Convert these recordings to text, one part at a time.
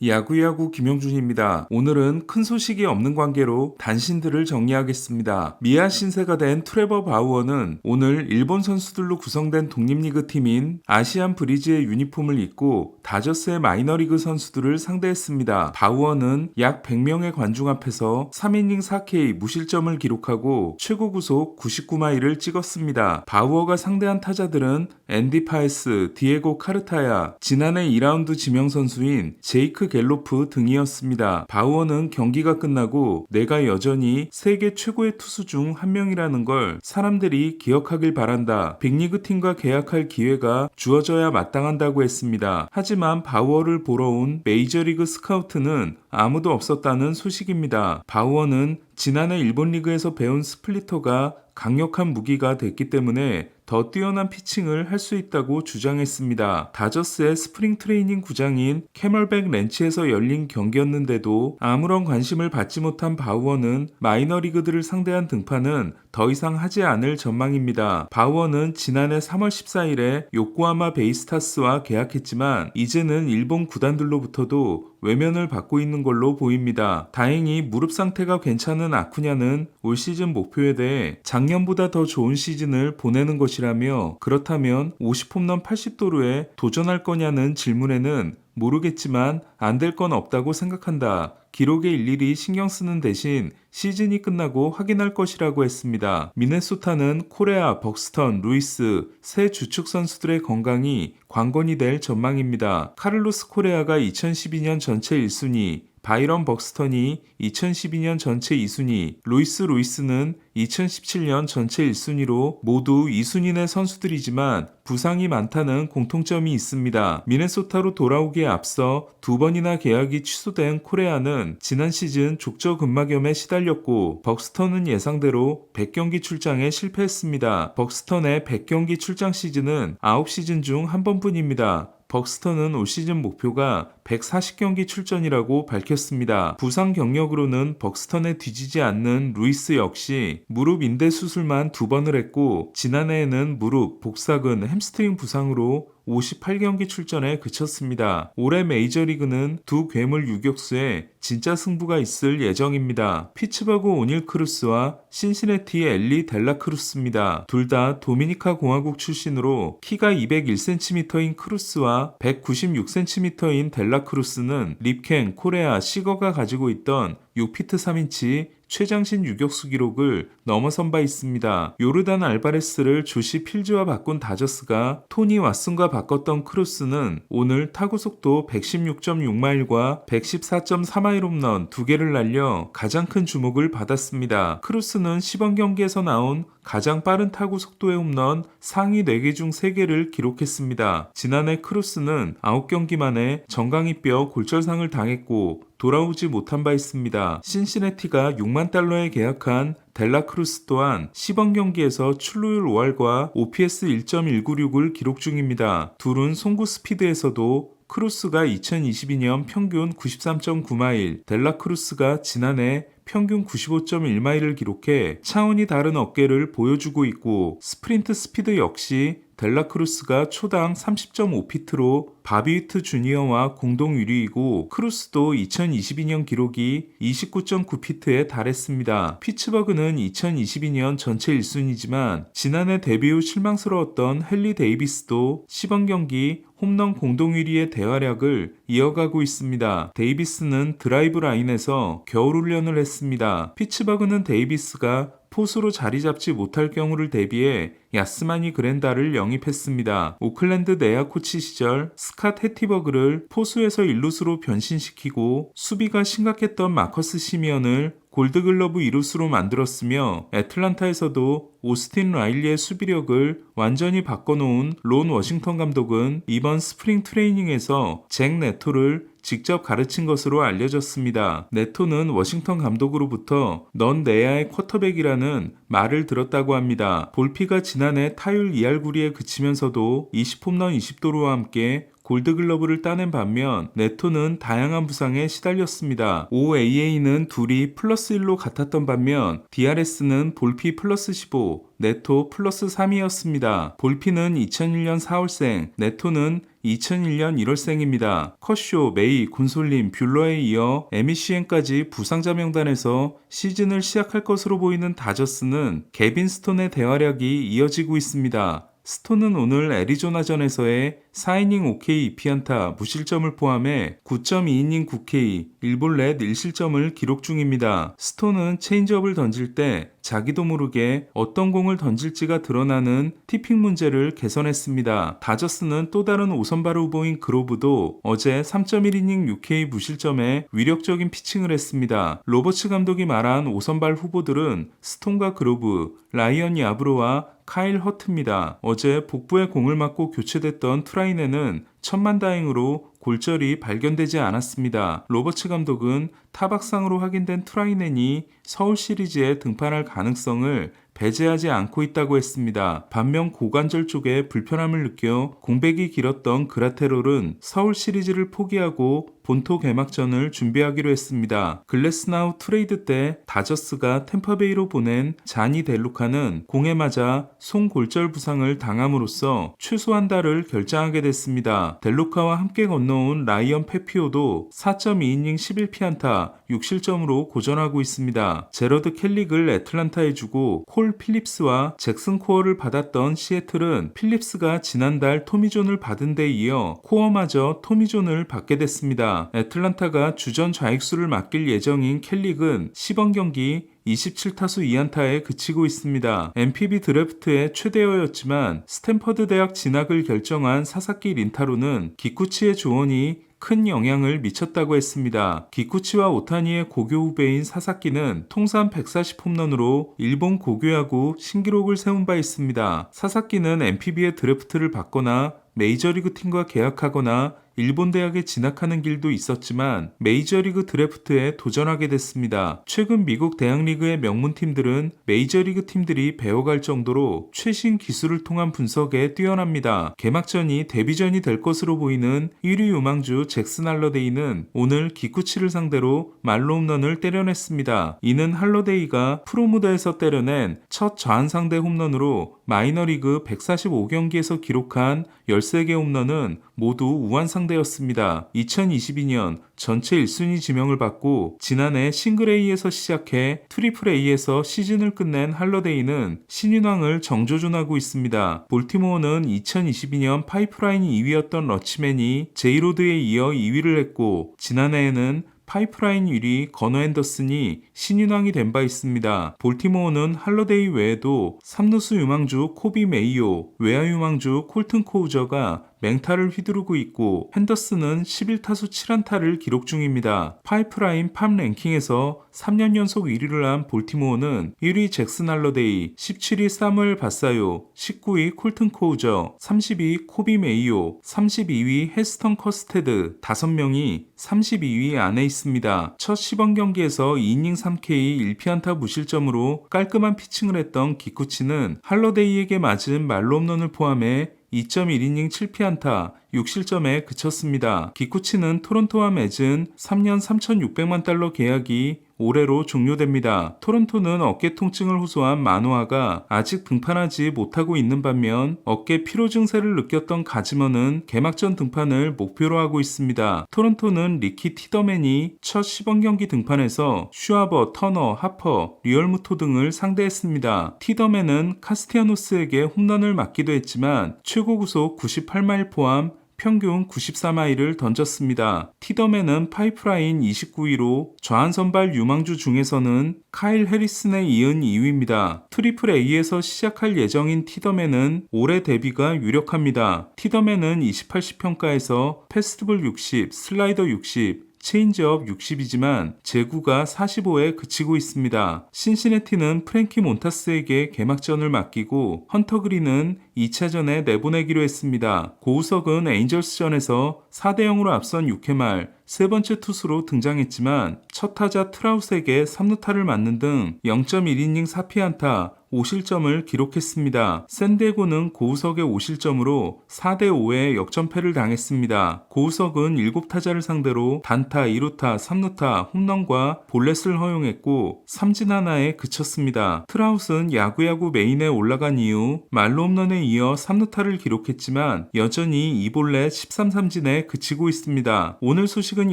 야구야구 김영준입니다. 오늘은 큰 소식이 없는 관계로 단신들을 정리하겠습니다. 미아 신세가 된 트레버 바우어는 오늘 일본 선수들로 구성된 독립리그 팀인 아시안 브리즈의 유니폼을 입고 다저스의 마이너리그 선수들을 상대했습니다. 바우어는 약 100명의 관중 앞에서 3이닝 4K 무실점을 기록하고 최고 구속 99마일을 찍었습니다. 바우어가 상대한 타자들은 앤디 파에스, 디에고 카르타야, 지난해 2라운드 지명 선수인 제이크 갤로프 등이었습니다. 바우어는 경기가 끝나고 내가 여전히 세계 최고의 투수 중 한 명이라는 걸 사람들이 기억하길 바란다. 빅리그 팀과 계약할 기회가 주어져야 마땅한다고 했습니다. 하지만 바우어를 보러 온 메이저리그 스카우트는 아무도 없었다는 소식입니다. 바우어는 지난해 일본 리그에서 배운 스플리터가 강력한 무기가 됐기 때문에 더 뛰어난 피칭을 할 수 있다고 주장했습니다. 다저스의 스프링 트레이닝 구장인 캐멀백 렌치에서 열린 경기였는데도 아무런 관심을 받지 못한 바우어는 마이너리그들을 상대한 등판은 더 이상 하지 않을 전망입니다. 바우어는 지난해 3월 14일에 요코하마 베이스타스와 계약했지만 이제는 일본 구단들로부터도 외면을 받고 있는 걸로 보입니다. 다행히 무릎 상태가 괜찮은 아쿠냐는 올 시즌 목표에 대해 작년보다 더 좋은 시즌을 보내는 것이라며, 그렇다면 50홈런 80도루에 도전할 거냐는 질문에는 모르겠지만 안 될 건 없다고 생각한다. 기록에 일일이 신경 쓰는 대신 시즌이 끝나고 확인할 것이라고 했습니다. 미네소타는 코레아, 벅스턴, 루이스 세 주축 선수들의 건강이 관건이 될 전망입니다. 카를로스 코레아가 2012년 전체 1순위, 바이런 벅스턴이 2012년 전체 2순위, 루이스는 2017년 전체 1순위로 모두 2순위의 선수들이지만 부상이 많다는 공통점이 있습니다. 미네소타로 돌아오기에 앞서 두 번이나 계약이 취소된 코레아는 지난 시즌 족저근막염에 시달렸고, 벅스턴은 예상대로 100경기 출장에 실패했습니다. 벅스턴의 100경기 출장 시즌은 9시즌 중 한 번뿐입니다. 벅스턴은 올 시즌 목표가 140경기 출전이라고 밝혔습니다. 부상 경력으로는 벅스턴에 뒤지지 않는 루이스 역시 무릎 인대 수술만 2번을 했고, 지난해에는 무릎, 복사근, 햄스트링 부상으로 58경기 출전에 그쳤습니다. 올해 메이저리그는 두 괴물 유격수의 진짜 승부가 있을 예정입니다. 피츠버그 오닐 크루스와 신시내티의 엘리 델라 크루스입니다. 둘 다 도미니카 공화국 출신으로 키가 201cm인 크루스와 196cm인 델라 크루스는 립켄, 코레아, 시거가 가지고 있던 6피트 3인치 최장신 유격수 기록을 넘어선 바 있습니다. 요르단 알바레스를 조시 필즈와 바꾼 다저스가 토니 왓슨과 바꿨던 크루스는 오늘 타구 속도 116.6마일과 114.4마일 홈런 2개를 날려 가장 큰 주목을 받았습니다. 크루스는 시범 경기에서 나온 가장 빠른 타구 속도의 홈런 상위 4개 중 3개를 기록했습니다. 지난해 크루스는 9경기 만에 정강이뼈 골절상을 당했고 돌아오지 못한 바 있습니다. 신시내티가 6만 달러에 계약한 델라 크루스 또한 시범 경기에서 출루율 5할과 OPS 1.196을 기록 중입니다. 둘은 송구 스피드에서도 크루스가 2022년 평균 93.9마일, 델라 크루스가 지난해 평균 95.1마일을 기록해 차원이 다른 어깨를 보여주고 있고, 스프린트 스피드 역시 델라 크루스가 초당 30.5피트로 바비 위트 주니어와 공동 1위이고, 크루스도 2022년 기록이 29.9피트에 달했습니다. 피츠버그는 2022년 전체 1순위지만 지난해 데뷔 후 실망스러웠던 헨리 데이비스도 시범 경기 홈런 공동 1위의 대활약을 이어가고 있습니다. 데이비스는 드라이브 라인에서 겨울 훈련을 했습니다. 피츠버그는 데이비스가 포수로 자리 잡지 못할 경우를 대비해 야스마니 그랜다를 영입했습니다. 오클랜드 내야 코치 시절 스캇 해티버그를 포수에서 일루수로 변신시키고 수비가 심각했던 마커스 시미언을 골드글러브 이루수로 만들었으며, 애틀란타에서도 오스틴 라일리의 수비력을 완전히 바꿔놓은 론 워싱턴 감독은 이번 스프링 트레이닝에서 잭 네토를 직접 가르친 것으로 알려졌습니다. 네토는 워싱턴 감독으로부터 넌 내야의 쿼터백이라는 말을 들었다고 합니다. 볼피가 지난해 타율 2할9리에 그치면서도 20홈런 20도루와 함께 골드글러브를 따낸 반면 네토는 다양한 부상에 시달렸습니다. OAA는 둘이 플러스 1로 같았던 반면 DRS는 볼피 플러스 15, 네토 플러스 3이었습니다. 볼피는 2001년 4월생, 네토는 2001년 1월생입니다. 커쇼, 메이, 곤솔린, 뷰러에 이어 에미시엔까지 부상자 명단에서 시즌을 시작할 것으로 보이는 다저스는 개빈 스톤의 대활약이 이어지고 있습니다. 스톤은 오늘 애리조나전에서의 4이닝 5K 2피안타 무실점을 포함해 9.2이닝 9K 1볼넷 1실점을 기록 중입니다. 스톤은 체인지업을 던질 때 자기도 모르게 어떤 공을 던질지가 드러나는 티핑 문제를 개선했습니다. 다저스는 또 다른 5선발 후보인 그로브도 어제 3.1이닝 6K 무실점에 위력적인 피칭을 했습니다. 로버츠 감독이 말한 5선발 후보들은 스톤과 그로브, 라이언 야브로와 카일 허트입니다. 어제 복부에 공을 맞고 교체됐던 트라이네는 천만다행으로 골절이 발견되지 않았습니다. 로버츠 감독은 타박상으로 확인된 트라이넨이 서울 시리즈에 등판할 가능성을 배제하지 않고 있다고 했습니다. 반면 고관절 쪽에 불편함을 느껴 공백이 길었던 그라테롤은 서울 시리즈를 포기하고 본토 개막전을 준비하기로 했습니다. 글래스나우 트레이드 때 다저스가 템파베이로 보낸 자니 델루카는 공에 맞아 송골절 부상을 당함으로써 최소 한 달을 결장하게 됐습니다. 델루카와 함께 건너온 라이언 페피오도 4.2이닝 11피안타 6실점으로 고전하고 있습니다. 제러드 켈릭을 애틀란타에 주고 콜 필립스와 잭슨 코어를 받았던 시애틀은 필립스가 지난달 토미존을 받은 데 이어 코어마저 토미존을 받게 됐습니다. 애틀란타가 주전 좌익수를 맡길 예정인 켈릭은 시범 경기 27타수 2안타에 그치고 있습니다. NPB 드래프트의 최대어였지만 스탠퍼드 대학 진학을 결정한 사사키 린타로는 기쿠치의 조언이 큰 영향을 미쳤다고 했습니다. 기쿠치와 오타니의 고교 후배인 사사키는 통산 140홈런으로 일본 고교야구 신기록을 세운 바 있습니다. 사사키는 NPB의 드래프트를 받거나 메이저리그 팀과 계약하거나 일본 대학에 진학하는 길도 있었지만 메이저리그 드래프트에 도전하게 됐습니다. 최근 미국 대학리그의 명문팀들은 메이저리그 팀들이 배워갈 정도로 최신 기술을 통한 분석에 뛰어납니다. 개막전이 데뷔전이 될 것으로 보이는 1위 유망주 잭슨 할러데이는 오늘 기쿠치를 상대로 말로 홈런을 때려냈습니다. 이는 할러데이가 프로 무대에서 때려낸 첫 좌완상대 홈런으로 마이너리그 145경기에서 기록한 13개 홈런은 모두 우완상대였습니다. 2022년 전체 1순위 지명을 받고 지난해 싱글 A에서 시작해 트리플 A에서 시즌을 끝낸 할러데이는 신인왕을 정조준하고 있습니다. 볼티모어는 2022년 파이프라인 2위였던 러치맨이 제이로드에 이어 2위를 했고 지난해에는 파이프라인 1위 건어 앤더슨이 신인왕이 된 바 있습니다. 볼티모어는 할러데이 외에도 3루수 유망주 코비 메이오, 외야 유망주 콜튼 코우저가 맹타를 휘두르고 있고 핸더슨은 11타수 7안타를 기록 중입니다. 파이프라인 팝 랭킹에서 3년 연속 1위를 한 볼티모어는 1위 잭슨 할러데이, 17위 사무엘 바사요, 19위 콜튼 코우저, 30위 코비 메이오, 32위 헤스턴 커스테드 5명이 32위 안에 있습니다. 첫 시범 경기에서 2이닝 3K 1피안타 무실점으로 깔끔한 피칭을 했던 기쿠치는 할러데이에게 맞은 말로 홈런을 포함해 2.1이닝 7피안타 6실점에 그쳤습니다. 기쿠치는 토론토와 맺은 3년 3,600만 달러 계약이 올해로 종료됩니다. 토론토는 어깨 통증을 호소한 마노아가 아직 등판하지 못하고 있는 반면 어깨 피로 증세를 느꼈던 가지머는 개막전 등판을 목표로 하고 있습니다. 토론토는 리키 티더맨이 첫 시범 경기 등판에서 슈아버, 터너, 하퍼, 리얼무토 등을 상대했습니다. 티더맨은 카스티아노스에게 홈런을 맞기도 했지만 최고 구속 98마일 포함 평균 94마일을 던졌습니다. 티더맨은 파이프라인 29위로 좌완선발 유망주 중에서는 카일 해리슨에 이은 2위입니다. 트리플 A에서 시작할 예정인 티더맨은 올해 데뷔가 유력합니다. 티더맨은 28시 평가에서 패스트볼 60, 슬라이더 60, 체인지업 60이지만 제구가 45에 그치고 있습니다. 신시내티는 프랭키 몬타스에게 개막전을 맡기고 헌터 그린은 2차전에 내보내기로 했습니다. 고우석은 에인절스전에서 4대0으로 앞선 6회 말 세 번째 투수로 등장했지만 첫 타자 트라우스에게 3루타를 맞는 등 0.1이닝 4피안타 5실점을 기록했습니다. 샌디에고는 고우석의 5실점으로 4대5의 역전패를 당했습니다. 고우석은 7타자를 상대로 단타, 2루타, 3루타, 홈런과 볼넷을 허용했고 삼진 하나에 그쳤습니다. 트라웃은 야구야구 메인에 올라간 이후 말로 홈런에 이어 3루타를 기록했지만 여전히 2볼넷 13삼진에 그치고 있습니다. 오늘 소식은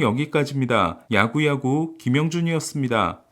여기까지입니다. 야구야구 김영준이었습니다.